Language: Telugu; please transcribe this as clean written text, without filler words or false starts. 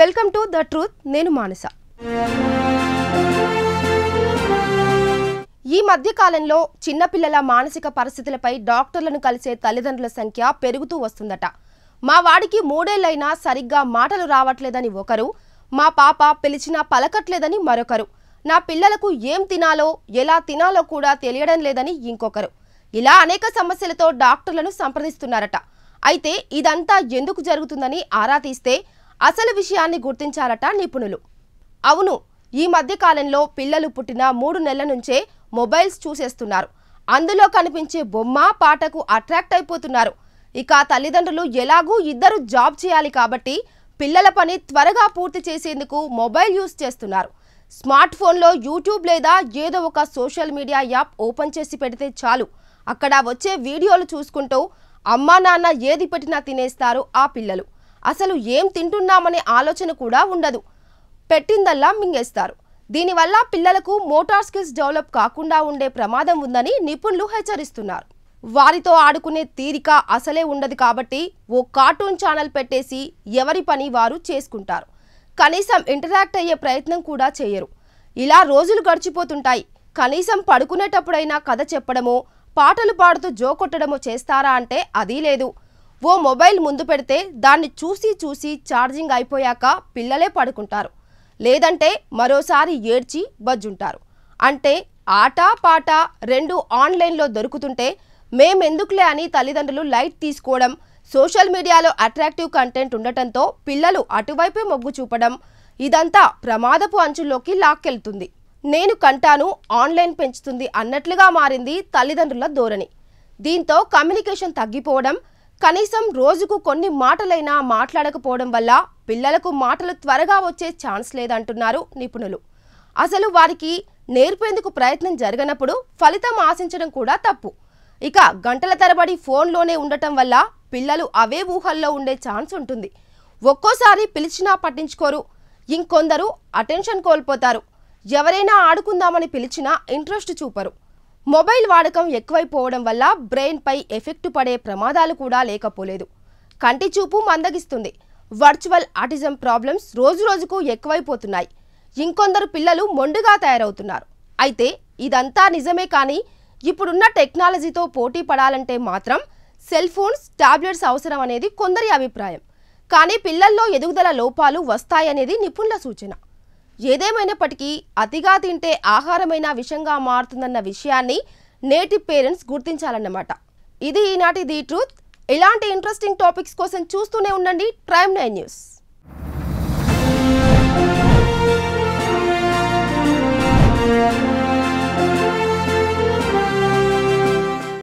Welcome to the truth. నేను మానస. ఈ మధ్య కాలంలో చిన్నపిల్లల మానసిక పరిస్థితులపై డాక్టర్లను కలిసే తల్లిదండ్రుల సంఖ్య పెరుగుతూ వస్తుందట. మా వాడికి 3 ఏళ్లైనా సరిగ్గా మాటలు రావట్లేదని ఒకరు, మా పాప పిలిచినా పలకట్లేదని మరొకరు, నా పిల్లలకు ఏం తినాలో ఎలా తినాలో కూడా తెలియడం లేదని ఇంకొకరు, ఇలా అనేక సమస్యలతో డాక్టర్లను సంప్రదిస్తున్నారట. అయితే ఇదంతా ఎందుకు జరుగుతుందని ఆరా తీస్తే అసలు విషయాన్ని గుర్తించారట నిపుణులు. అవును, ఈ మధ్య కాలంలో పిల్లలు పుట్టిన 3 నెలల నుంచే మొబైల్స్ చూసేస్తున్నారు. అందులో కనిపించే బొమ్మ పాటకు అట్రాక్ట్ అయిపోతున్నారు. ఇక తల్లిదండ్రులు ఎలాగూ ఇద్దరు జాబ్ చేయాలి కాబట్టి పిల్లల పని త్వరగా పూర్తి చేసేందుకు మొబైల్ యూజ్ చేస్తున్నారు. స్మార్ట్ ఫోన్లో యూట్యూబ్ లేదా ఏదో ఒక సోషల్ మీడియా యాప్ ఓపెన్ చేసి పెడితే చాలు, అక్కడ వచ్చే వీడియోలు చూసుకుంటూ అమ్మా నాన్న ఏది పెట్టినా తినేస్తారు ఆ పిల్లలు. అసలు ఏం తింటున్నామనే ఆలోచన కూడా ఉండదు, పెట్టిందల్లా మింగేస్తారు. దీనివల్ల పిల్లలకు మోటార్ స్కిల్స్ డెవలప్ కాకుండా ఉండే ప్రమాదం ఉందని నిపుణులు హెచ్చరిస్తున్నారు. వారితో ఆడుకునే తీరిక అసలే ఉండదు కాబట్టి ఓ కార్టూన్ ఛానల్ పెట్టేసి ఎవరి పని వారు చేసుకుంటారు. కనీసం ఇంటరాక్ట్ అయ్యే ప్రయత్నం కూడా చేయరు. ఇలా రోజులు గడిచిపోతుంటాయి. కనీసం పడుకునేటప్పుడైనా కథ చెప్పడమో పాటలు పాడుతూ జోకొట్టడమో చేస్తారా అంటే అదీ లేదు. ఓ మొబైల్ ముందు పెడితే దాన్ని చూసి చూసి ఛార్జింగ్ అయిపోయాక పిల్లలే పడుకుంటారు, లేదంటే మరోసారి ఏడ్చి బజ్జుంటారు. అంటే ఆట పాట రెండు ఆన్లైన్లో దొరుకుతుంటే మేమెందుకులే అని తల్లిదండ్రులు లైట్ తీసుకోవడం, సోషల్ మీడియాలో అట్రాక్టివ్ కంటెంట్ ఉండటంతో పిల్లలు అటువైపే మొగ్గు చూపడం, ఇదంతా ప్రమాదపు అంచుల్లోకి లాక్కెళ్తుంది. నేను కంటాను, ఆన్లైన్ పెంచుతుంది అన్నట్లుగా మారింది తల్లిదండ్రుల ధోరణి. దీంతో కమ్యూనికేషన్ తగ్గిపోవడం, కనీసం రోజుకు కొన్ని మాటలైనా మాట్లాడకపోవడం వల్ల పిల్లలకు మాటలు త్వరగా వచ్చే ఛాన్స్ లేదంటున్నారు నిపుణులు. అసలు వారికి నేర్పేందుకు ప్రయత్నం జరగనప్పుడు ఫలితం ఆశించడం కూడా తప్పు. ఇక గంటల తరబడి ఫోన్లోనే ఉండటం వల్ల పిల్లలు అవే ఊహల్లో ఉండే ఛాన్స్ ఉంటుంది. ఒక్కోసారి పిలిచినా పట్టించుకోరు, ఇంకొందరు అటెన్షన్ కోల్పోతారు. ఎవరైనా ఆడుకుందామని పిలిచినా ఇంట్రెస్ట్ చూపరు. మొబైల్ వాడకం ఎక్కువైపోవడం వల్ల బ్రెయిన్ పై ఎఫెక్ట్ పడే ప్రమాదాలు కూడా లేకపోలేదు. కంటి చూపు మందగిస్తుంది. వర్చువల్ ఆటిజం ప్రాబ్లమ్స్ రోజురోజుకు ఎక్కువైపోతున్నాయి. ఇంకొందరు పిల్లలు మొండిగా తయారవుతున్నారు. అయితే ఇదంతా నిజమే, కానీ ఇప్పుడున్న టెక్నాలజీతో పోటీ పడాలంటే మాత్రం సెల్ ఫోన్స్, టాబ్లెట్స్ అవసరం అనేది కొందరి అభిప్రాయం. కానీ పిల్లల్లో ఎదుగుదల లోపాలు వస్తాయనేది నిపుణుల సూచన. ఏదేమైనప్పటికీ అతిగా తింటే ఆహారమైన విషంగా మారుతుందన్న విషయాన్ని నేటి పేరెంట్స్ గుర్తించాలన్నమాట. ఇది ఈనాటి ది ట్రూత్. ఇలాంటి ఇంట్రెస్టింగ్ టాపిక్స్ కోసం చూస్తూనే ఉండండి Prime9 News.